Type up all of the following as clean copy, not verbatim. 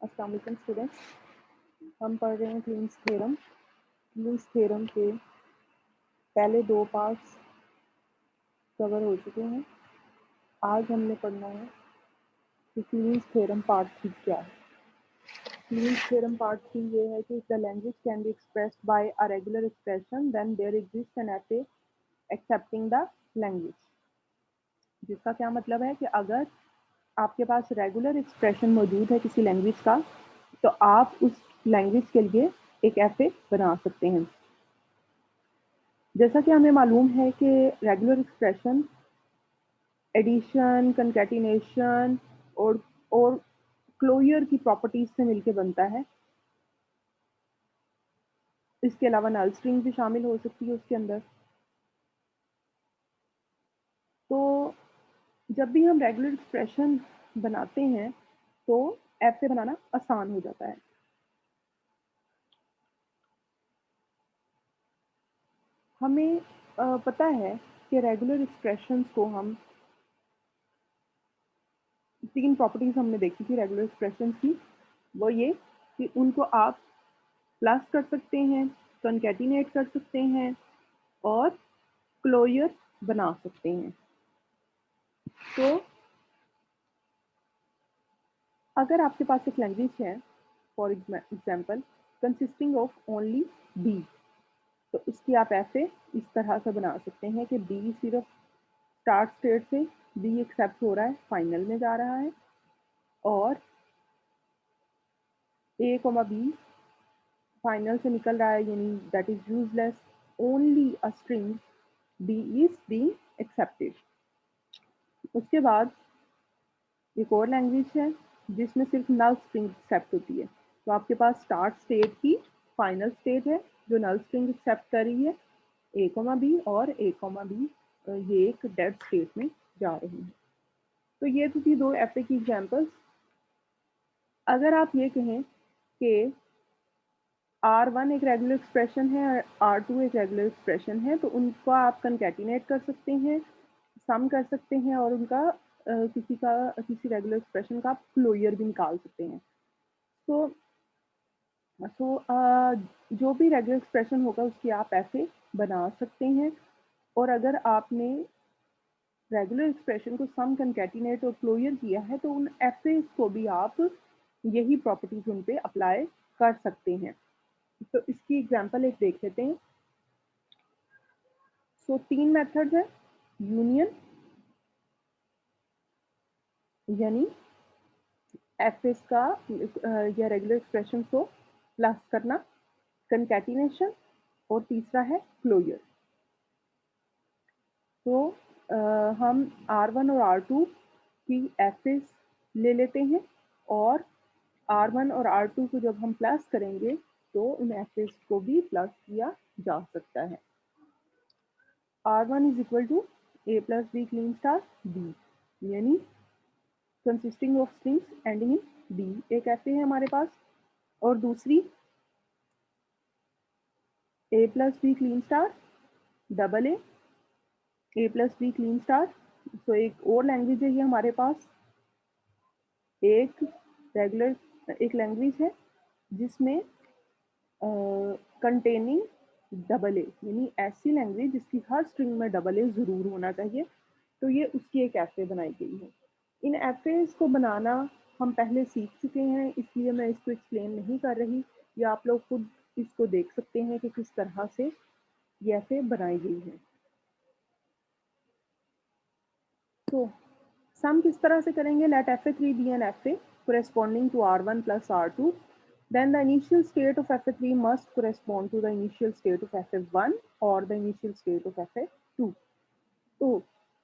अस्सलाम वालेकुम स्टूडेंट्स, हम पढ़ रहे हैं क्लीन्स थ्योरम। क्लीन्स थ्योरम के पहले दो पार्ट्स कवर हो चुके हैं। आज हमने पढ़ना है कि क्लीन्स थ्योरम पार्ट 3 क्या है। क्लीन्स थ्योरम पार्ट 3 ये है कि the language can be expressed by a regular expression then there exist an F accepting the language. जिसका क्या मतलब है कि अगर आपके पास रेगुलर एक्सप्रेशन मौजूद है किसी लैंग्वेज का, तो आप उस लैंग्वेज के लिए एक एफ बना सकते हैं। जैसा कि हमें मालूम है कि रेगुलर एक्सप्रेशन एडिशन, कंकैटिनेशन और क्लोजर की प्रॉपर्टीज से मिलकर बनता है। इसके अलावा नल स्ट्रिंग भी शामिल हो सकती है उसके अंदर। तो जब भी हम रेगुलर एक्सप्रेशन बनाते हैं तो एफ से बनाना आसान हो जाता है। हमें पता है कि रेगुलर एक्सप्रेशंस को हम तीन प्रॉपर्टीज हमने देखी थी रेगुलर एक्सप्रेशंस की। वो ये कि उनको आप प्लस कर सकते हैं, कंकैटिनेट कर सकते हैं और क्लोजर बना सकते हैं। तो अगर आपके पास एक लैंग्वेज है for example consisting of only b, तो उसकी आप ऐसे इस तरह से बना सकते हैं कि बी सिर्फ स्टार्ट स्टेट से बी एक्सेप्ट हो रहा है, फाइनल में जा रहा है, और ए कोमा बी फाइनल से निकल रहा है, यानी that is useless, only a string b is being accepted. उसके बाद एक और लैंग्वेज है जिसमें सिर्फ नल स्ट्रिंग एक्सेप्ट होती है। तो आपके पास स्टार्ट स्टेट की फाइनल स्टेट है जो नल स्ट्रिंग एक्सेप्ट कर रही है, ए कोमा बी, और ए कोमा बी ये एक डेड स्टेट में जा रही है। तो ये तो थी दो एफ की एग्जांपल्स। अगर आप ये कहें कि R1 एक रेगुलर एक्सप्रेशन है और R2 एक रेगुलर एक्सप्रेशन है, तो उनको आप कंकैटिनेट कर सकते हैं, सम कर सकते हैं, और उनका किसी रेगुलर एक्सप्रेशन का क्लोजर भी निकाल सकते हैं। तो जो भी रेगुलर एक्सप्रेशन होगा उसकी आप ऐसे बना सकते हैं। और अगर आपने रेगुलर एक्सप्रेशन को सम, कंकैटिनेट और क्लोजर किया है तो उन एफ को भी आप यही प्रॉपर्टीज उन पे अप्लाई कर सकते हैं। तो इसकी एग्जांपल एक देख लेते हैं। सो तीन मेथड्स है। यूनियन यानी एफ का या रेगुलर एक्सप्रेशन को प्लस करना, कंकैटिनेशन, और तीसरा है क्लोजर। तो हम R1 और R2 की एफ ले लेते हैं, और R1 और R2 को जब हम प्लस करेंगे तो उन एफ को भी प्लस किया जा सकता है। R1 is equal to A plus B Kleene star B, यानी consisting of strings ending in B एक ऐसे है हमारे पास। और दूसरी A plus B Kleene star double A plus B Kleene star. तो एक और लैंग्वेज है ये हमारे पास, एक लैंग्वेज है जिसमें कंटेनिंग डबल ए, यानी ऐसी लैंग्वेज जिसकी हर स्ट्रिंग में डबल ए ज़रूर होना चाहिए। तो ये उसकी एक ऐसे बनाई गई है। इन एफेज को बनाना हम पहले सीख चुके हैं, इसलिए मैं इसको एक्सप्लेन नहीं कर रही, या आप लोग खुद इसको देख सकते हैं कि किस तरह से ये ऐसे बनाई गई है। तो सम किस तरह से करेंगे? Let fa3 be an fa corresponding to R1 plus R2, then the initial state of fa3 must correspond to the initial state of fa1 or the initial state of fa2। तो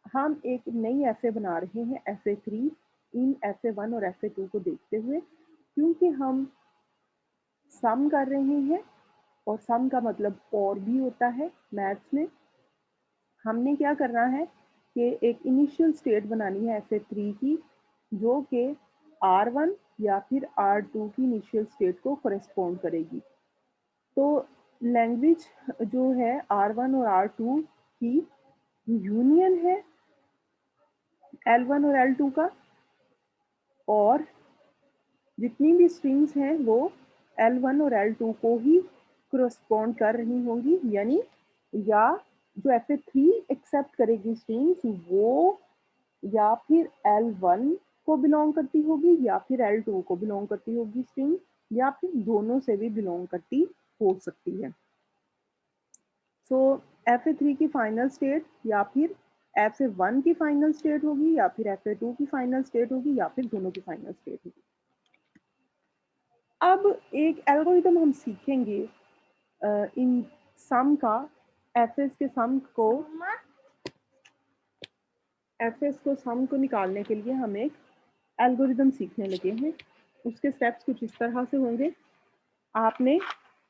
हम एक नई fa बना रहे हैं fa3 इन fa1 और fa2 को देखते हुए, क्योंकि हम सम कर रहे हैं और सम का मतलब और भी होता है मैथ्स में। हमने क्या करना है कि एक इनिशियल स्टेट बनानी है fa3 की, जो कि R1 या फिर R2 की इनिशियल स्टेट को कॉरेस्पॉन्ड करेगी। तो लैंग्वेज जो है R1 और R2 की यूनियन है L1 और L2 का, और जितनी भी स्ट्रिंग्स हैं वो L1 और L2 को ही correspond कर रही होंगी, यानी या जो FA3 एक्सेप्ट करेगी स्ट्रिंग्स वो या फिर L1 को बिलोंग करती होगी या फिर L2 को बिलोंग करती होगी स्ट्रिंग, या फिर दोनों से भी बिलोंग करती हो सकती है। सो FA3 की फाइनल स्टेट या फिर FA1 की फाइनल स्टेट होगी या फिर FA2 की फाइनल स्टेट होगी या फिर दोनों की फाइनल स्टेट होगी। अब एक एल्गोरिथम हम सीखेंगे इन सम का, एफएस के सम को सम को निकालने के लिए हम एक एल्गोरिथम सीखने लगे हैं। उसके स्टेप्स कुछ इस तरह से होंगे। आपने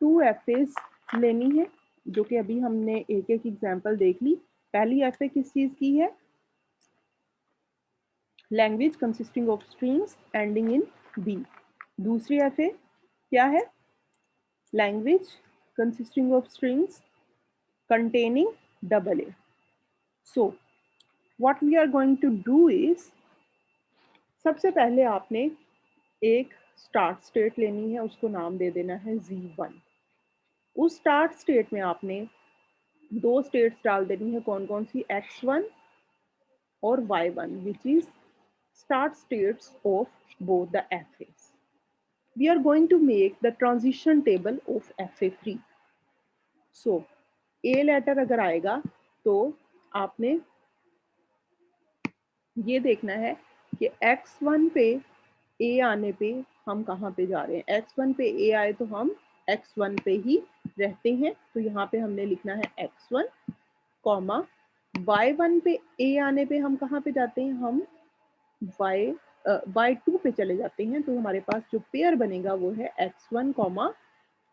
2 एफएस लेनी है, जो कि अभी हमने एक एक एग्जांपल देख ली। पहली एफए किस चीज़ की है? Language consisting of strings ending in b. दूसरी एफए क्या है? Language consisting of strings containing double A. So what we are going to do is, सबसे पहले आपने एक स्टार्ट स्टेट लेनी है, उसको नाम दे देना है Z1। उस स्टार्ट स्टेट में आपने दो स्टेट्स डाल देनी है, कौन कौन सी? X1 और Y1 which is start states of both the FAs. We are going to make the transition table of FA3. So A letter अगर आएगा तो आपने ये देखना है कि X1 पे A आने पे हम कहाँ पे जा रहे हैं। X1 पे A आए तो हम X1 पे ही रहते हैं, तो यहाँ पे हमने लिखना है X1, कॉमा Y1 पे A आने पे हम कहाँ पे जाते हैं? हम Y2 पे चले जाते हैं, तो हमारे पास जो पेयर बनेगा वो है X1,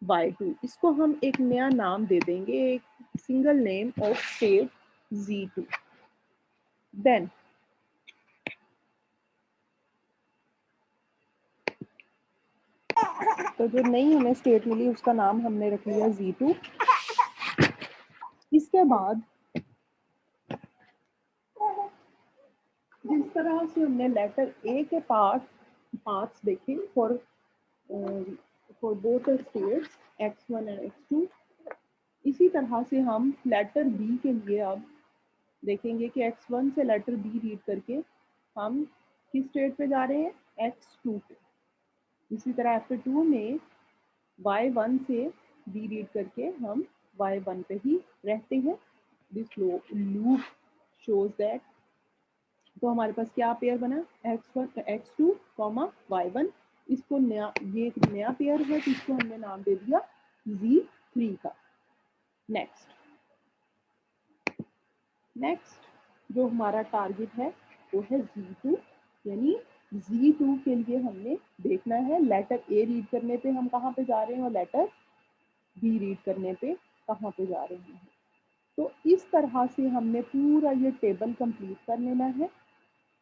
Y2। इसको हम एक नया नाम दे देंगे, एक single name of state Z2। Then तो जो नई हमें स्टेट मिली उसका नाम हमने रख लिया Z2। इसके बाद जिस तरह से हमने लेटर ए के पार्ट्स देखे for both states X1 and X2, इसी तरह से हम लेटर बी के लिए अब देखेंगे कि X1 से लेटर बी रीड करके हम किस स्टेट पे जा रहे हैं? X2 पे। इसी तरह FA2 में Y1 से बी रीड करके हम Y1 पे ही रहते हैं। दिस लूप शोज दैट, तो हमारे पास क्या पेयर बना? X1 X2 Y1। इसको नया, ये एक नया पेयर है, तो इसको हमने नाम दे दिया Z3 का। नेक्स्ट जो हमारा टारगेट है वो है Z2, यानी Z2 के लिए हमने देखना है लेटर ए रीड करने पे हम कहाँ पे जा रहे हैं और लेटर बी रीड करने पे कहाँ पे जा रहे हैं। तो इस तरह से हमने पूरा ये टेबल कंप्लीट कर लेना है।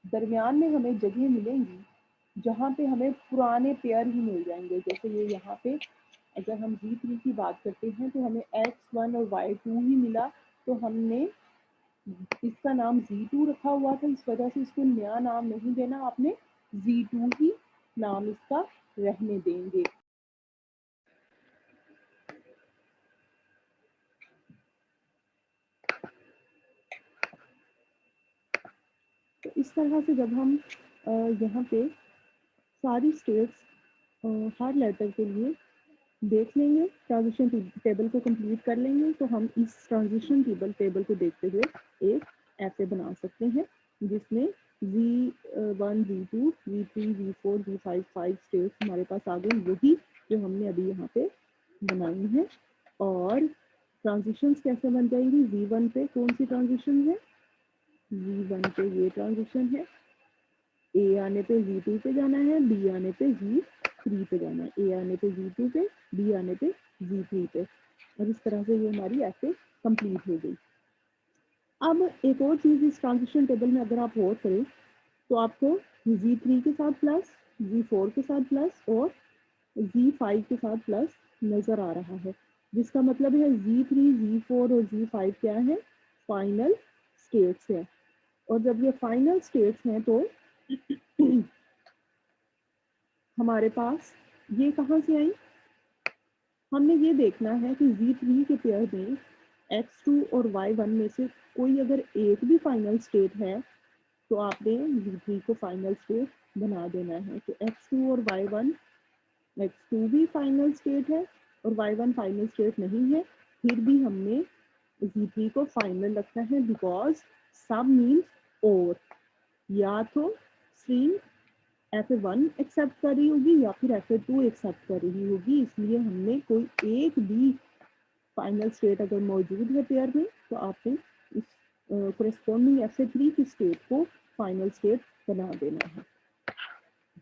दरमियान में हमें जगह मिलेंगी जहाँ पे हमें पुराने पेयर ही मिल जाएंगे। जैसे ये यहाँ पे अगर हम Z3 की बात करते हैं तो हमें X1 और Y2 ही मिला, तो हमने इसका नाम Z2 रखा हुआ था, इस वजह से इसको नया नाम नहीं देना, आपने Z2 ही नाम इसका रहने देंगे। तो इस तरह से जब हम यहाँ पे सारी स्टेट्स हर लेटर के लिए देख लेंगे, ट्रांजिशन टेबल को कंप्लीट कर लेंगे, तो हम इस ट्रांजिशन टेबल को देखते हुए एक ऐसे बना सकते हैं जिसमें Z1, Z2, Z3, Z4, Z5 5 states हमारे पास आ गई, वही जो हमने अभी यहाँ पे बनाई है। और ट्रांजिशंस कैसे बन जाएंगी? Z1 पे कौन सी ट्रांजिशन है? Z1 पे ये ट्रांजिशन है, ए आने पे Z2 पे जाना है, बी आने पे Z3 पे जाना है, ए आने पे Z2 पे, बी आने पे Z3 पे, और इस तरह से ये हमारी ऐसे कंप्लीट हो गई। अब एक और चीज़ इस ट्रांजिशन टेबल में अगर आप गौर करें तो आपको Z3 के साथ प्लस, Z4 के साथ प्लस और Z5 के साथ प्लस नज़र आ रहा है, जिसका मतलब है Z3, Z4 और Z5 क्या है? फाइनल स्टेट्स है। और जब ये फाइनल स्टेट्स हैं तो हमारे पास ये कहाँ से आई, हमने ये देखना है कि Z3 के पेयर में X2 और Y1 में से कोई अगर एक भी फाइनल स्टेट है तो आपने Z3 को फाइनल स्टेट बना देना है। तो X2 और Y1, X2 भी फाइनल स्टेट है और Y1 फाइनल स्टेट नहीं है, फिर भी हमने Z3 को फाइनल रखना है, बिकॉज सब मीन्स और, या तो स्ट्रिंग F1 एक्सेप्ट कर रही होगी या फिर F2 एक्सेप्ट कर रही होगी, इसलिए हमने कोई एक भी फाइनल स्टेट अगर मौजूद है पेयर में तो आपने इस कोरेस्पॉन्डिंग F3 की स्टेट को फाइनल स्टेट बना देना है।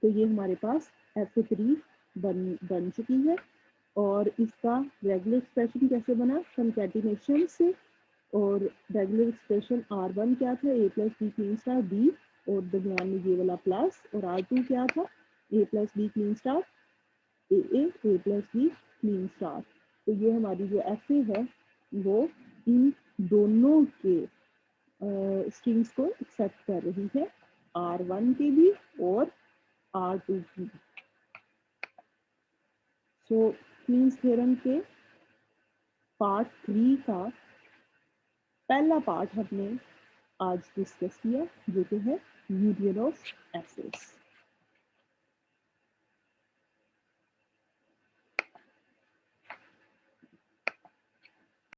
तो ये हमारे पास F3 बन चुकी है। और इसका रेगुलर एक्सप्रेशन कैसे बना, कंकैटिनेशन से। और रेगुलर एक्सप्रेशन R1 क्या था, A plus B Kleene star B, और दरमियान में ये वाला प्लस, और R2 क्या था, A plus B Kleene star A plus B Kleene star. तो ये हमारी जो FA है वो इन दोनों के स्ट्रिंग्स को एक्सेप्ट कर रही है, R1 के भी और R2 की। सो क्लीन्स थ्योरम के पार्ट 3 का पहला पार्ट हमने आज डिस्कस किया, जो कि है यूनियन ऑफ एसेस।